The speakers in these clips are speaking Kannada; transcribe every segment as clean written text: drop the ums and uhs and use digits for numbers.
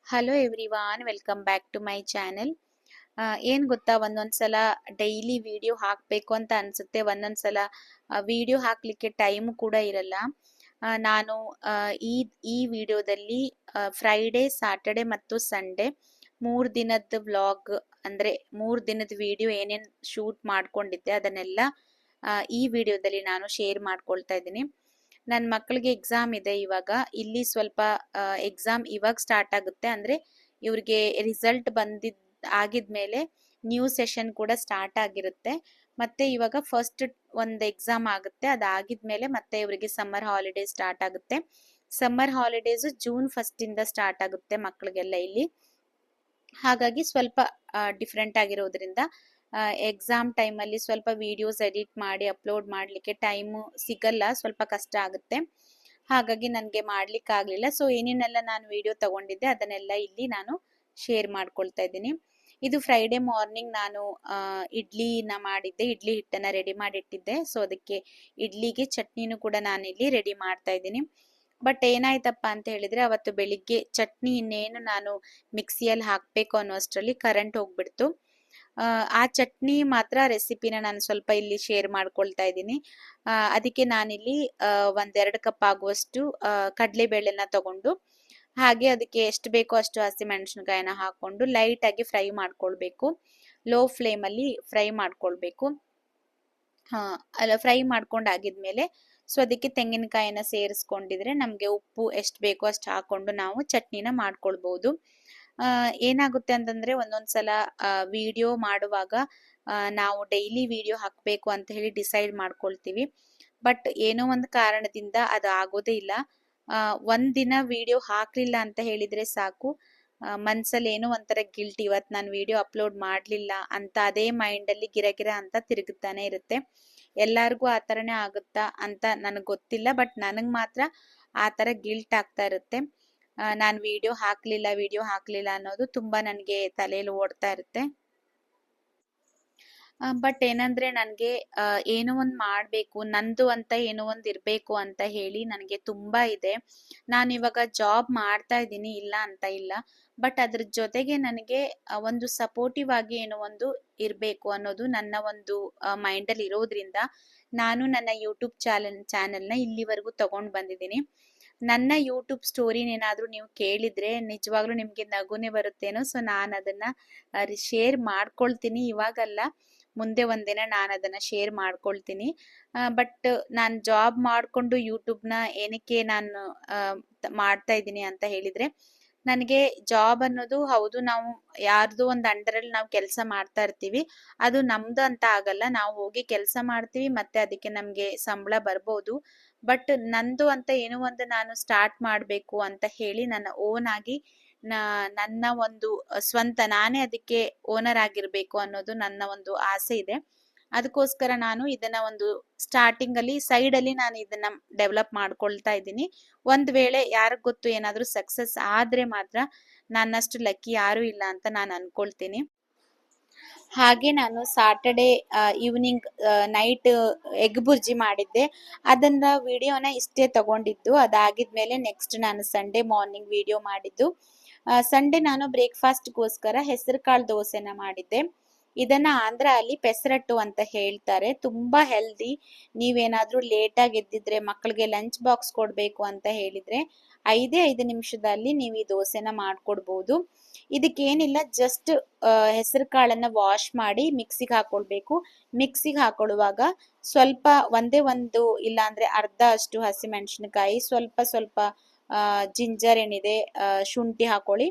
Hello everyone, welcome back to my channel. ಏನ್ ಗೊತ್ತಾ, ಒಂದೊಂದ್ಸಲ ಡೈಲಿ ವಿಡಿಯೋ ಹಾಕಬೇಕು ಅಂತ ಅನ್ಸುತ್ತೆ, ಒಂದೊಂದ್ಸಲ ವಿಡಿಯೋ ಹಾಕ್ಲಿಕ್ಕೆ ಟೈಮ್ ಕೂಡ ಇರಲ್ಲ. ನಾನು ಈ ಈ ವಿಡಿಯೋದಲ್ಲಿ ಫ್ರೈಡೇ, ಸಾಟರ್ಡೆ ಮತ್ತು ಸಂಡೇ 3 ದಿನದ ವ್ಲಾಗ್, ಅಂದ್ರೆ 3 ದಿನದ ವಿಡಿಯೋ ಏನೇನ್ ಶೂಟ್ ಮಾಡ್ಕೊಂಡಿದ್ದೆ ಅದನ್ನೆಲ್ಲ ಈ ವಿಡಿಯೋದಲ್ಲಿ ನಾನು ಶೇರ್ ಮಾಡ್ಕೊಳ್ತಾ ಇದ್ದೀನಿ. ನನ್ನ ಮಕ್ಕಳಿಗೆ ಎಕ್ಸಾಮ್ ಇದೆ ಇವಾಗ. ಇಲ್ಲಿ ಸ್ವಲ್ಪ ಎಕ್ಸಾಮ್ ಇವಾಗ ಸ್ಟಾರ್ಟ್ ಆಗುತ್ತೆ, ಅಂದ್ರೆ ಇವ್ರಿಗೆ ರಿಸಲ್ಟ್ ಆಗಿದ್ಮೇಲೆ ನ್ಯೂ ಸೆಷನ್ ಕೂಡ ಸ್ಟಾರ್ಟ್ ಆಗಿರುತ್ತೆ. ಮತ್ತೆ ಇವಾಗ ಫಸ್ಟ್ ಒಂದು ಎಕ್ಸಾಮ್ ಆಗುತ್ತೆ, ಅದಾಗಿದ್ಮೇಲೆ ಮತ್ತೆ ಇವರಿಗೆ ಸಮ್ಮರ್ ಹಾಲಿಡೇ ಸ್ಟಾರ್ಟ್ ಆಗುತ್ತೆ. ಸಮ್ಮರ್ ಹಾಲಿಡೇಸ್ ಜೂನ್ 1 ಇಂದ ಸ್ಟಾರ್ಟ್ ಆಗುತ್ತೆ ಮಕ್ಕಳಿಗೆಲ್ಲ ಇಲ್ಲಿ. ಹಾಗಾಗಿ ಸ್ವಲ್ಪ ಡಿಫ್ರೆಂಟ್ ಆಗಿರೋದ್ರಿಂದ ಎಕ್ಸಾಮ್ ಟೈಮಲ್ಲಿ ಸ್ವಲ್ಪ ವಿಡಿಯೋಸ್ ಎಡಿಟ್ ಮಾಡಿ ಅಪ್ಲೋಡ್ ಮಾಡಲಿಕ್ಕೆ ಟೈಮು ಸಿಗಲ್ಲ, ಸ್ವಲ್ಪ ಕಷ್ಟ ಆಗುತ್ತೆ. ಹಾಗಾಗಿ ನನಗೆ ಮಾಡ್ಲಿಕ್ಕೆ ಆಗಲಿಲ್ಲ. ಸೊ ಏನೇನೆಲ್ಲ ನಾನು ವಿಡಿಯೋ ತಗೊಂಡಿದ್ದೆ ಅದನ್ನೆಲ್ಲ ಇಲ್ಲಿ ನಾನು ಶೇರ್ ಮಾಡ್ಕೊಳ್ತಾ ಇದ್ದೀನಿ. ಇದು ಫ್ರೈಡೇ ಮಾರ್ನಿಂಗ್ ನಾನು ಇಡ್ಲಿನ ಮಾಡಿದ್ದೆ, ಇಡ್ಲಿ ಹಿಟ್ಟನ್ನ ರೆಡಿ ಮಾಡಿಟ್ಟಿದ್ದೆ. ಸೊ ಅದಕ್ಕೆ ಇಡ್ಲಿಗೆ ಚಟ್ನಿನೂ ಕೂಡ ನಾನಿಲ್ಲಿ ರೆಡಿ ಮಾಡ್ತಾ ಇದ್ದೀನಿ. ಬಟ್ ಏನಾಯ್ತಪ್ಪ ಅಂತ ಹೇಳಿದ್ರೆ, ಅವತ್ತು ಬೆಳಿಗ್ಗೆ ಚಟ್ನಿ ಇನ್ನೇನು ನಾನು ಮಿಕ್ಸಿಯಲ್ಲಿ ಹಾಕಬೇಕು ಅನ್ನೋಷ್ಟರಲ್ಲಿ ಕರೆಂಟ್ ಹೋಗ್ಬಿಡ್ತು. ಆ ಚಟ್ನಿ ಮಾತ್ರ ರೆಸಿಪಿನ ನಾನು ಸ್ವಲ್ಪ ಇಲ್ಲಿ ಶೇರ್ ಮಾಡ್ಕೊಳ್ತಾ ಇದ್ದೀನಿ. ಅದಕ್ಕೆ ನಾನಿಲ್ಲಿ 1-2 ಕಪ್ ಆಗುವಷ್ಟು ಕಡಲೆಬೇಳೆನ ತಗೊಂಡು, ಹಾಗೆ ಅದಕ್ಕೆ ಎಷ್ಟು ಬೇಕೋ ಅಷ್ಟು ಹಸಿಮೆಣಸಿನಕಾಯಿನ ಹಾಕೊಂಡು ಲೈಟ್ ಆಗಿ ಫ್ರೈ ಮಾಡ್ಕೊಳ್ಬೇಕು. ಲೋ ಫ್ಲೇಮಲ್ಲಿ ಫ್ರೈ ಮಾಡ್ಕೊಳ್ಬೇಕು. ಅಲ್ಲ, ಫ್ರೈ ಮಾಡ್ಕೊಂಡಾಗಿದ್ಮೇಲೆ ಸೊ ಅದಕ್ಕೆ ತೆಂಗಿನಕಾಯಿನ ಸೇರಿಸ್ಕೊಂಡಿದ್ರೆ ನಮಗೆ ಉಪ್ಪು ಎಷ್ಟು ಬೇಕೋ ಅಷ್ಟು ಹಾಕೊಂಡು ನಾವು ಚಟ್ನಿನ ಮಾಡ್ಕೊಳ್ಬಹುದು. ಏನಾಗುತ್ತೆ ಅಂತಂದ್ರೆ, ಒಂದೊಂದ್ಸಲ ವಿಡಿಯೋ ಮಾಡುವಾಗ ನಾವು ಡೈಲಿ ವಿಡಿಯೋ ಹಾಕಬೇಕು ಅಂತ ಹೇಳಿ ಡಿಸೈಡ್ ಮಾಡ್ಕೊಳ್ತೀವಿ. ಬಟ್ ಏನೋ ಒಂದು ಕಾರಣದಿಂದ ಅದು ಆಗೋದೇ ಇಲ್ಲ. ಒಂದಿನ ವಿಡಿಯೋ ಹಾಕ್ಲಿಲ್ಲ ಅಂತ ಹೇಳಿದ್ರೆ ಸಾಕು, ಮನ್ಸಲ್ಲಿ ಏನೋ ಒಂಥರ ಗಿಲ್ಟ್, ಇವತ್ತು ನಾನು ವಿಡಿಯೋ ಅಪ್ಲೋಡ್ ಮಾಡಲಿಲ್ಲ ಅಂತ ಅದೇ ಮೈಂಡಲ್ಲಿ ಗಿರಗಿರ ಅಂತ ತಿರುಗುತ್ತಾನೆ ಇರುತ್ತೆ. ಎಲ್ಲರಿಗೂ ಆ ಥರನೇ ಆಗುತ್ತಾ ಅಂತ ನನಗೆ ಗೊತ್ತಿಲ್ಲ, ಬಟ್ ನನಗೆ ಮಾತ್ರ ಆ ಥರ ಗಿಲ್ಟ್ ಆಗ್ತಾ ಇರುತ್ತೆ. ನಾನು ವಿಡಿಯೋ ಹಾಕ್ಲಿಲ್ಲ ಅನ್ನೋದು ತುಂಬಾ ನನಗೆ ತಲೆಯಲ್ಲಿ ಓಡ್ತಾ ಇರುತ್ತೆ. ಬಟ್ ಏನಂದ್ರೆ, ನನಗೆ ಏನೋ ಒಂದು ಮಾಡಬೇಕು, ನಂದು ಅಂತ ಏನೋ ಒಂದು ಇರಬೇಕು ಅಂತ ಹೇಳಿ ನನಗೆ ತುಂಬಾ ಇದೆ. ನಾನು ಇವಾಗ ಜಾಬ್ ಮಾಡ್ತಾ ಇದ್ದೀನಿ, ಇಲ್ಲ ಅಂತ ಇಲ್ಲ. ಬಟ್ ಅದ್ರ ಜೊತೆಗೆ ನನಗೆ ಒಂದು ಸಪೋರ್ಟಿವ್ ಆಗಿ ಏನೋ ಒಂದು ಇರಬೇಕು ಅನ್ನೋದು ನನ್ನ ಒಂದು ಮೈಂಡಲ್ಲಿ ಇರೋದ್ರಿಂದ ನಾನು ನನ್ನ ಯೂಟ್ಯೂಬ್ ಚಾನೆಲ್ನ ಇಲ್ಲಿವರೆಗೂ ತಗೊಂಡು ಬಂದಿದ್ದೀನಿ. ನನ್ನ ಯೂಟ್ಯೂಬ್ ಸ್ಟೋರಿನೇನಾದ್ರೂ ನೀವು ಕೇಳಿದ್ರೆ ನಿಜವಾಗ್ಲೂ ನಿಮ್ಗೆ ನಗುನೇ ಬರುತ್ತೇನೋ. ಸೊ ನಾನು ಅದನ್ನ ಶೇರ್ ಮಾಡ್ಕೊಳ್ತೀನಿ, ಇವಾಗಲ್ಲ, ಮುಂದೆ ಒಂದಿನ ನಾನು ಅದನ್ನ ಶೇರ್ ಮಾಡ್ಕೊಳ್ತೀನಿ. ಬಟ್ ನಾನು ಜಾಬ್ ಮಾಡ್ಕೊಂಡು ಯೂಟ್ಯೂಬ್ನ ಏನಕ್ಕೆ ನಾನು ಮಾಡ್ತಾ ಇದ್ದೀನಿ ಅಂತ ಹೇಳಿದ್ರೆ, ನನಗೆ ಜಾಬ್ ಅನ್ನೋದು ಹೌದು, ನಾವು ಯಾರ್ದು ಒಂದು ಅಂಡರಲ್ಲಿ ನಾವು ಕೆಲಸ ಮಾಡ್ತಾ ಇರ್ತೀವಿ, ಅದು ನಮ್ದು ಅಂತ ಆಗಲ್ಲ. ನಾವು ಹೋಗಿ ಕೆಲಸ ಮಾಡ್ತೀವಿ, ಮತ್ತೆ ಅದಕ್ಕೆ ನಮ್ಗೆ ಸಂಬಳ ಬರ್ಬೋದು. ಬಟ್ ನಂದು ಅಂತ ಏನೋ ಒಂದು ನಾನು ಸ್ಟಾರ್ಟ್ ಮಾಡಬೇಕು ಅಂತ ಹೇಳಿ ನನ್ನ ಓನ್ ಆಗಿ ನನ್ನ ಒಂದು ಸ್ವಂತ ನಾನೇ ಅದಕ್ಕೆ ಓನರ್ ಆಗಿರ್ಬೇಕು ಅನ್ನೋದು ನನ್ನ ಒಂದು ಆಸೆ ಇದೆ. ಅದಕ್ಕೋಸ್ಕರ ನಾನು ಇದನ್ನ ಒಂದು ಸ್ಟಾರ್ಟಿಂಗ್ ಅಲ್ಲಿ ಸೈಡ್ ಅಲ್ಲಿ ನಾನು ಇದನ್ನ ಡೆವಲಪ್ ಮಾಡ್ಕೊಳ್ತಾ ಇದ್ದೀನಿ. ಒಂದ್ ವೇಳೆ ಯಾರಿಗ್ ಗೊತ್ತು, ಏನಾದ್ರೂ ಸಕ್ಸಸ್ ಆದ್ರೆ ಮಾತ್ರ ನನ್ನಷ್ಟು ಲಕ್ಕಿ ಯಾರು ಇಲ್ಲ ಅಂತ ನಾನು ಅನ್ಕೊಳ್ತೀನಿ. ಹಾಗೆ ನಾನು Saturday evening night egg bhurji ಮಾಡಿದ್ದೆ. ಅದನ್ನ ವಿಡಿಯೋನ ಇಷ್ಟೇ ತಗೊಂಡಿದ್ದು. ಅದಾಗಿದ್ಮೇಲೆ ನೆಕ್ಸ್ಟ್ ನಾನು ಸಂಡೇ ಮಾರ್ನಿಂಗ್ ವಿಡಿಯೋ ಮಾಡಿದ್ದು. ಸಂಡೇ ನಾನು ಬ್ರೇಕ್ಫಾಸ್ಟ್ಗೋಸ್ಕರ ಹೆಸರು ಕಾಳು ದೋಸೆನ ಮಾಡಿದ್ದೆ. ಇದನ್ನ ಆಂಧ್ರ ಅಲ್ಲಿ ಪೆಸರಟ್ಟು ಅಂತ ಹೇಳ್ತಾರೆ. ತುಂಬಾ ಹೆಲ್ದಿ. ನೀವೇನಾದ್ರೂ ಲೇಟ್ ಆಗಿ ಎದ್ದಿದ್ರೆ, ಮಕ್ಕಳಿಗೆ ಲಂಚ್ ಬಾಕ್ಸ್ ಕೊಡ್ಬೇಕು ಅಂತ ಹೇಳಿದ್ರೆ 5 ನಿಮಿಷದಲ್ಲಿ ನೀವು ಈ ದೋಸೆನ ಮಾಡ್ಕೊಡ್ಬಹುದು. ಇದಕ್ಕೇನಿಲ್ಲ, ಜಸ್ಟ್ ಹೆಸರು ಕಾಳನ್ನ ವಾಶ್ ಮಾಡಿ ಮಿಕ್ಸಿಗೆ ಹಾಕೊಳ್ಬೇಕು. ಮಿಕ್ಸಿಗೆ ಹಾಕೊಳ್ಳುವಾಗ ಸ್ವಲ್ಪ ಒಂದು ಇಲ್ಲ ಅಂದ್ರೆ ಅರ್ಧ ಅಷ್ಟು ಹಸಿಮೆಣಸಿನಕಾಯಿ, ಸ್ವಲ್ಪ ಸ್ವಲ್ಪ ಜಿಂಜರ್ ಏನಿದೆ, ಶುಂಠಿ ಹಾಕೊಳ್ಳಿ.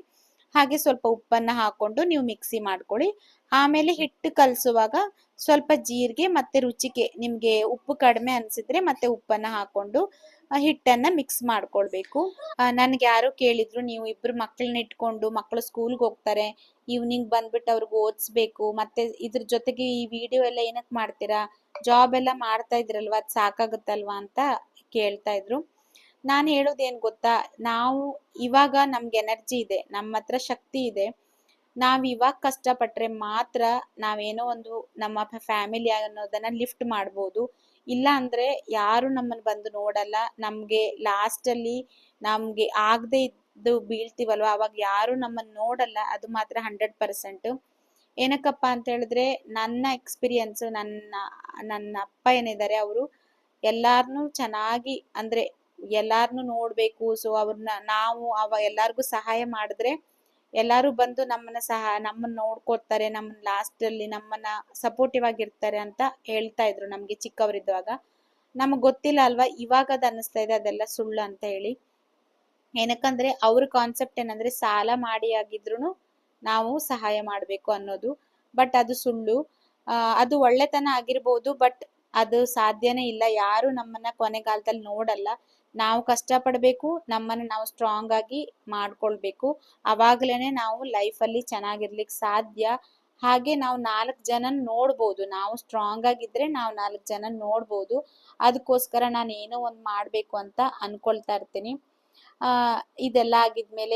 ಹಾಗೆ ಸ್ವಲ್ಪ ಉಪ್ಪನ್ನ ಹಾಕೊಂಡು ನೀವು ಮಿಕ್ಸಿ ಮಾಡ್ಕೊಳ್ಳಿ. ಆಮೇಲೆ ಹಿಟ್ಟು ಕಲಸುವಾಗ ಸ್ವಲ್ಪ ಜೀರಿಗೆ ಮತ್ತೆ ರುಚಿಗೆ ನಿಮ್ಗೆ ಉಪ್ಪು ಕಡಿಮೆ ಅನ್ಸಿದ್ರೆ ಮತ್ತೆ ಉಪ್ಪನ್ನ ಹಾಕೊಂಡು ಹಿಟ್ಟನ್ನ ಮಿಕ್ಸ್ ಮಾಡ್ಕೊಳ್ಬೇಕು. ನನ್ಗೆ ಯಾರೋ ಕೇಳಿದ್ರು, ನೀವು ಇಬ್ರು ಮಕ್ಕಳನ್ನ ಇಟ್ಕೊಂಡು, ಮಕ್ಕಳು ಸ್ಕೂಲ್ಗೆ ಹೋಗ್ತಾರೆ, ಈವ್ನಿಂಗ್ ಬಂದ್ಬಿಟ್ಟು ಅವ್ರಿಗೆ ಓದಿಸ್ಬೇಕು, ಮತ್ತೆ ಇದ್ರ ಜೊತೆಗೆ ಈ ವಿಡಿಯೋ ಎಲ್ಲ ಏನಕ್ಕೆ ಮಾಡ್ತೀರಾ, ಜಾಬ್ ಎಲ್ಲ ಮಾಡ್ತಾ ಇದ್ರಲ್ವಾ, ಅದು ಸಾಕಾಗುತ್ತಲ್ವಾ ಅಂತ ಕೇಳ್ತಾ ಇದ್ರು. ನಾನು ಹೇಳೋದೇನ್ ಗೊತ್ತಾ, ನಾವು ಇವಾಗ ನಮ್ಗೆ ಎನರ್ಜಿ ಇದೆ, ನಮ್ಮ ಹತ್ರ ಶಕ್ತಿ ಇದೆ. ನಾವ್ ಇವಾಗ ಕಷ್ಟಪಟ್ರೆ ಮಾತ್ರ ನಾವೇನೋ ಒಂದು ನಮ್ಮ ಫ್ಯಾಮಿಲಿ ಅನ್ನೋದನ್ನ ಲಿಫ್ಟ್ ಮಾಡ್ಬೋದು. ಇಲ್ಲ ಅಂದ್ರೆ ಯಾರು ನಮ್ಮನ್ನ ಬಂದು ನೋಡಲ್ಲ. ನಮ್ಗೆ ಲಾಸ್ಟ್ ಅಲ್ಲಿ ನಮ್ಗೆ ಆಗದೆ ಇದ್ದು ಬೀಳ್ತೀವಲ್ವಾ, ಅವಾಗ ಯಾರು ನಮ್ಮನ್ನ ನೋಡಲ್ಲ. ಅದು ಮಾತ್ರ 100%. ಏನಕ್ಕಪ್ಪ ಅಂತ ಹೇಳಿದ್ರೆ, ನನ್ನ ಎಕ್ಸ್ಪೀರಿಯನ್ಸ್, ನನ್ನ ಅಪ್ಪ ಏನಿದ್ದಾರೆ ಅವರು ಎಲ್ಲಾರ್ನು ಚೆನ್ನಾಗಿ ಅಂದ್ರೆ ಎಲ್ಲಾರ್ನು ನೋಡ್ಬೇಕು. ಸೊ ಅವ್ರನ್ನ ನಾವು ಎಲ್ಲಾರ್ಗು ಸಹಾಯ ಮಾಡಿದ್ರೆ ಎಲ್ಲಾರು ಬಂದು ನಮ್ಮನ್ನ ನೋಡ್ಕೊತಾರೆ, ನಮ್ಮನ್ನ ಲಾಸ್ಟ್ ಅಲ್ಲಿ ನಮ್ಮನ್ನ ಸಪೋರ್ಟಿವ್ ಆಗಿರ್ತಾರೆ ಅಂತ ಹೇಳ್ತಾ ಇದ್ರು ನಮ್ಗೆ ಚಿಕ್ಕವರಿದ್ದಾಗ. ನಮಗ್ ಗೊತ್ತಿಲ್ಲ ಅಲ್ವಾ, ಇವಾಗ ಅದ್ ಅನ್ನಿಸ್ತಾ ಇದೆ ಅದೆಲ್ಲ ಸುಳ್ಳು ಅಂತ ಹೇಳಿ. ಏನಕ್ಕಂದ್ರೆ ಅವ್ರ ಕಾನ್ಸೆಪ್ಟ್ ಏನಂದ್ರೆ ಸಾಲ ಮಾಡಿ ಆಗಿದ್ರು ನಾವು ಸಹಾಯ ಮಾಡ್ಬೇಕು ಅನ್ನೋದು. ಬಟ್ ಅದು ಸುಳ್ಳು. ಅದು ಒಳ್ಳೆತನ ಆಗಿರ್ಬೋದು, ಬಟ್ ಅದು ಸಾಧ್ಯನೇ ಇಲ್ಲ. ಯಾರು ನಮ್ಮನ್ನ ಕೊನೆಗಾಲದಲ್ಲಿ ನೋಡಲ್ಲ. ನಾವು ಕಷ್ಟ ಪಡ್ಬೇಕು, ನಮ್ಮನ್ನ ನಾವು ಸ್ಟ್ರಾಂಗ್ ಆಗಿ ಮಾಡ್ಕೊಳ್ಬೇಕು. ಅವಾಗ್ಲೇನೆ ನಾವು ಲೈಫ್ ಅಲ್ಲಿ ಚೆನ್ನಾಗಿರ್ಲಿಕ್ಕೆ ಸಾಧ್ಯ. ಹಾಗೆ ನಾವು 4 ಜನ ನೋಡ್ಬೋದು. ನಾವು ಸ್ಟ್ರಾಂಗ್ ಆಗಿದ್ರೆ ನಾವು 4 ಜನ ನೋಡ್ಬೋದು. ಅದಕ್ಕೋಸ್ಕರ ನಾನು ಏನೋ ಒಂದ್ ಮಾಡ್ಬೇಕು ಅಂತ ಅನ್ಕೊಳ್ತಾ ಇರ್ತೀನಿ. ಇದೆಲ್ಲ ಆಗಿದ್ಮೇಲೆ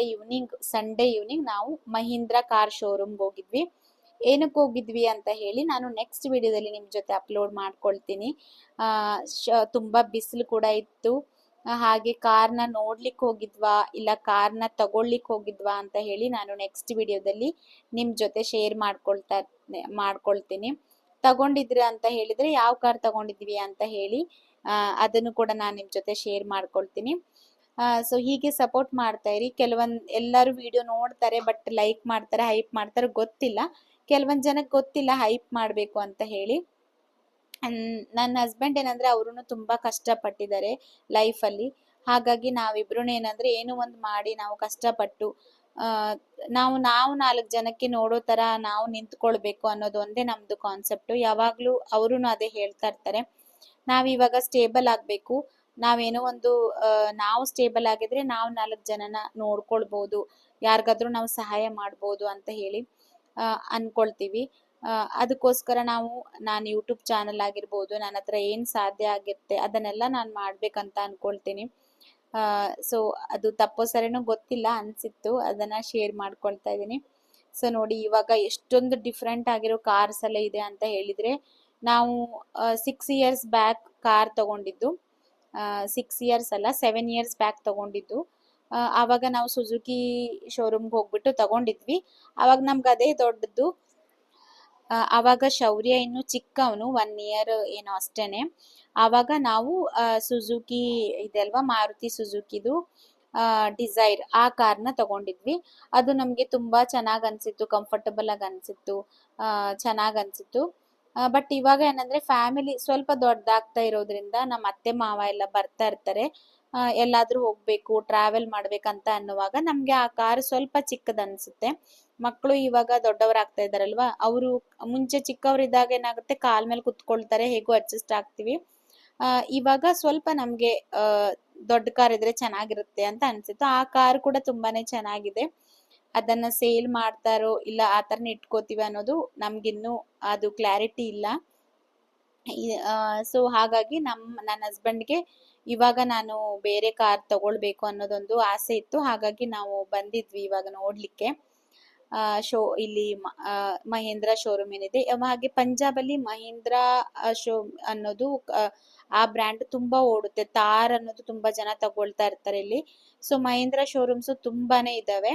ಸಂಡೇ ಈವ್ನಿಂಗ್ ನಾವು ಮಹೀಂದ್ರ ಕಾರ್ ಶೋರೂಮ್ಗೆ ಹೋಗಿದ್ವಿ. ಏನಕ್ಕೆ ಹೋಗಿದ್ವಿ ಅಂತ ಹೇಳಿ ನಾನು ನೆಕ್ಸ್ಟ್ ವಿಡಿಯೋದಲ್ಲಿ ನಿಮ್ ಜೊತೆ ಅಪ್ಲೋಡ್ ಮಾಡ್ಕೊಳ್ತೀನಿ. ತುಂಬಾ ಬಿಸಿಲು ಕೂಡ ಇತ್ತು. ಹಾಗೆ ಕಾರ್ನ ನೋಡ್ಲಿಕ್ಕೆ ಹೋಗಿದ್ವಾ ಇಲ್ಲ ಕಾರ್ನ ತಗೊಳ್ಲಿಕ್ಕೆ ಹೋಗಿದ್ವಾ ಅಂತ ಹೇಳಿ ನಾನು ನೆಕ್ಸ್ಟ್ ವಿಡಿಯೋದಲ್ಲಿ ನಿಮ್ ಜೊತೆ ಶೇರ್ ಮಾಡ್ಕೊಳ್ತೀನಿ. ತಗೊಂಡಿದ್ರೆ ಅಂತ ಹೇಳಿದ್ರೆ ಯಾವ ಕಾರ್ ತಗೊಂಡಿದ್ವಿ ಅಂತ ಹೇಳಿ ಅದನ್ನು ಕೂಡ ನಾನು ನಿಮ್ ಜೊತೆ ಶೇರ್ ಮಾಡ್ಕೊಳ್ತೀನಿ. ಸೊ ಹೀಗೆ ಸಪೋರ್ಟ್ ಮಾಡ್ತಾ ಇರಿ. ಎಲ್ಲರೂ ವಿಡಿಯೋ ನೋಡ್ತಾರೆ, ಬಟ್ ಲೈಕ್ ಮಾಡ್ತಾರೆ, ಹೈಪ್ ಮಾಡ್ತಾರೆ, ಗೊತ್ತಿಲ್ಲ. ಕೆಲವೊಂದ್ ಜನಕ್ಕೆ ಗೊತ್ತಿಲ್ಲ ಹೈಪ್ ಮಾಡ್ಬೇಕು ಅಂತ ಹೇಳಿ. ನನ್ನ ಹಸ್ಬೆಂಡ್ ಏನಂದ್ರೆ ಅವ್ರು ತುಂಬಾ ಕಷ್ಟಪಟ್ಟಿದ್ದಾರೆ ಲೈಫ್ ಅಲ್ಲಿ. ಹಾಗಾಗಿ ನಾವಿಬ್ರು ಏನಂದ್ರೆ ಏನೋ ಒಂದ್ ಮಾಡಿ ನಾವು ಕಷ್ಟಪಟ್ಟು ನಾವು 4 ಜನಕ್ಕೆ ನೋಡೋ ತರ ನಾವು ನಿಂತ್ಕೊಳ್ಬೇಕು ಅನ್ನೋದು ಒಂದೇ ನಮ್ದು ಕಾನ್ಸೆಪ್ಟ್. ಯಾವಾಗ್ಲೂ ಅವ್ರುನು ಅದೇ ಹೇಳ್ತಾ ಇರ್ತಾರೆ. ನಾವಿವಾಗ ಸ್ಟೇಬಲ್ ಆಗ್ಬೇಕು. ನಾವೇನೋ ಒಂದು ನಾವು ಸ್ಟೇಬಲ್ ಆಗಿದ್ರೆ ನಾವು 4 ಜನನ ನೋಡ್ಕೊಳ್ಬಹುದು, ಯಾರಿಗಾದ್ರೂ ನಾವು ಸಹಾಯ ಮಾಡ್ಬೋದು ಅಂತ ಹೇಳಿ ಅನ್ಕೊಳ್ತೀವಿ. ಅದಕ್ಕೋಸ್ಕರ ನಾನು ಯೂಟ್ಯೂಬ್ ಚಾನಲ್ ಆಗಿರ್ಬೋದು, ನನ್ನ ಹತ್ರ ಏನ್ ಸಾಧ್ಯ ಆಗಿರುತ್ತೆ ಅದನ್ನೆಲ್ಲ ನಾನು ಮಾಡ್ಬೇಕಂತ ಅನ್ಕೊಳ್ತೀನಿ. ಸೊ ಅದು ತಪ್ಪೋ ಸರಿನೋ ಗೊತ್ತಿಲ್ಲ, ಅನ್ಸಿತ್ತು ಅದನ್ನ ಶೇರ್ ಮಾಡ್ಕೊಳ್ತಾ ಇದೀನಿ. ಸೊ ನೋಡಿ, ಇವಾಗ ಎಷ್ಟೊಂದು ಡಿಫ್ರೆಂಟ್ ಆಗಿರೋ ಕಾರ್ಸ್ ಎಲ್ಲ ಇದೆ ಅಂತ ಹೇಳಿದ್ರೆ, ನಾವು 6 ಇಯರ್ಸ್ ಬ್ಯಾಕ್ ಕಾರ್ ತಗೊಂಡಿದ್ದು, 6 ಇಯರ್ಸ್ ಅಲ್ಲ 7 ಇಯರ್ಸ್ ಬ್ಯಾಕ್ ತಗೊಂಡಿದ್ದು. ಅವಾಗ ನಾವು ಸುಜುಕಿ ಶೋರೂಮ್ಗೆ ಹೋಗ್ಬಿಟ್ಟು ತಗೊಂಡಿದ್ವಿ. ಅವಾಗ ನಮ್ಗೆ ಅದೇ ದೊಡ್ಡದು. ಅವಾಗ ಶೌರ್ಯ ಇನ್ನು ಚಿಕ್ಕವನು, 1 ಇಯರ್ ಏನೋ ಅಷ್ಟೇನೆ. ಆವಾಗ ನಾವು ಸುಜುಕಿ ಇದೆಲ್ವಾ, ಮಾರುತಿ ಸುಜುಕಿದು ಡಿಸೈರ್ ಆ ಕಾರ್ನ ತಗೊಂಡಿದ್ವಿ. ಅದು ನಮ್ಗೆ ತುಂಬಾ ಚೆನ್ನಾಗ್ ಅನ್ಸಿತ್ತು, ಕಂಫರ್ಟಬಲ್ ಆಗಿ ಅನ್ಸಿತ್ತು, ಚೆನ್ನಾಗ್ ಅನ್ಸಿತ್ತು. ಬಟ್ ಇವಾಗ ಏನಂದ್ರೆ ಫ್ಯಾಮಿಲಿ ಸ್ವಲ್ಪ ದೊಡ್ಡದಾಗ್ತಾ ಇರೋದ್ರಿಂದ ನಮ್ಮ ಅತ್ತೆ ಮಾವ ಎಲ್ಲ ಬರ್ತಾ ಇರ್ತಾರೆ. ಎಲ್ಲಾದ್ರೂ ಹೋಗ್ಬೇಕು, ಟ್ರಾವೆಲ್ ಮಾಡ್ಬೇಕಂತ ಅನ್ನುವಾಗ ನಮ್ಗೆ ಆ ಕಾರ್ ಸ್ವಲ್ಪ ಚಿಕ್ಕದ್ ಅನ್ಸುತ್ತೆ. ಮಕ್ಕಳು ಇವಾಗ ದೊಡ್ಡವರಾಗ್ತಾ ಇದಾರಲ್ವಾ, ಅವರು ಮುಂಚೆ ಚಿಕ್ಕವರಿದ್ದಾಗ ಏನಾಗುತ್ತೆ, ಕಾಲ್ ಮೇಲೆ ಕುತ್ಕೊಳ್ತಾರೆ, ಹೇಗೋ ಅಡ್ಜಸ್ಟ್ ಆಗ್ತಿವಿ. ಇವಾಗ ಸ್ವಲ್ಪ ನಮ್ಗೆ ದೊಡ್ಡ ಕಾರ್ ಇದ್ರೆ ಚೆನ್ನಾಗಿರುತ್ತೆ ಅಂತ ಅನ್ಸಿತ್ತು. ಆ ಕಾರ್ ಕೂಡ ತುಂಬಾನೇ ಚೆನ್ನಾಗಿದೆ. ಅದನ್ನ ಸೇಲ್ ಮಾಡ್ತಾರೋ ಇಲ್ಲ ಆ ತರನ ಇಟ್ಕೋತೀವಿ ಅನ್ನೋದು ನಮ್ಗಿನ್ನು ಅದು ಕ್ಲಾರಿಟಿ ಇಲ್ಲ. ಸೊ ಹಾಗಾಗಿ ನನ್ನ ಹಸ್ಬೆಂಡ್ಗೆ ಇವಾಗ ನಾನು ಬೇರೆ ಕಾರ್ ತಗೊಳ್ಬೇಕು ಅನ್ನೋದೊಂದು ಆಸೆ ಇತ್ತು. ಹಾಗಾಗಿ ನಾವು ಬಂದಿದ್ವಿ ಇವಾಗ ನೋಡ್ಲಿಕ್ಕೆ. ಇಲ್ಲಿ ಮಹೇಂದ್ರ ಶೋರೂಮ್ ಏನಿದೆ, ಹಾಗೆ ಪಂಜಾಬ್ ಅಲ್ಲಿ ಮಹೇಂದ್ರ ಶೋ ಅನ್ನೋದು ಆ ಬ್ರ್ಯಾಂಡ್ ತುಂಬಾ ಓಡುತ್ತೆ. ತಾರ್ ಅನ್ನೋದು ತುಂಬಾ ಜನ ತಗೊಳ್ತಾ ಇರ್ತಾರೆ ಇಲ್ಲಿ. ಸೊ ಮಹೇಂದ್ರ ಶೋರೂಮ್ಸ್ ತುಂಬಾನೇ ಇದಾವೆ.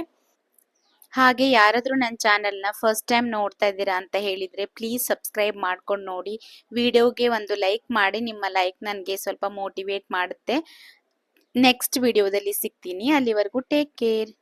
ಹಾಗೆ ಯಾರಾದ್ರೂ ನನ್ನ ಚಾನೆಲ್ನ ಫಸ್ಟ್ ಟೈಮ್ ನೋಡ್ತಾ ಇದ್ದೀರಾ ಅಂತ ಹೇಳಿದ್ರೆ ಪ್ಲೀಸ್ ಸಬ್ಸ್ಕ್ರೈಬ್ ಮಾಡ್ಕೊಂಡು ನೋಡಿ. ವಿಡಿಯೋಗೆ ಒಂದು ಲೈಕ್ ಮಾಡಿ, ನಿಮ್ಮ ಲೈಕ್ ನನಗೆ ಸ್ವಲ್ಪ ಮೋಟಿವೇಟ್ ಮಾಡುತ್ತೆ. ನೆಕ್ಸ್ಟ್ ವಿಡಿಯೋದಲ್ಲಿ ಸಿಗ್ತೀನಿ. ಅಲ್ಲಿವರೆಗೂ ಟೇಕ್ ಕೇರ್.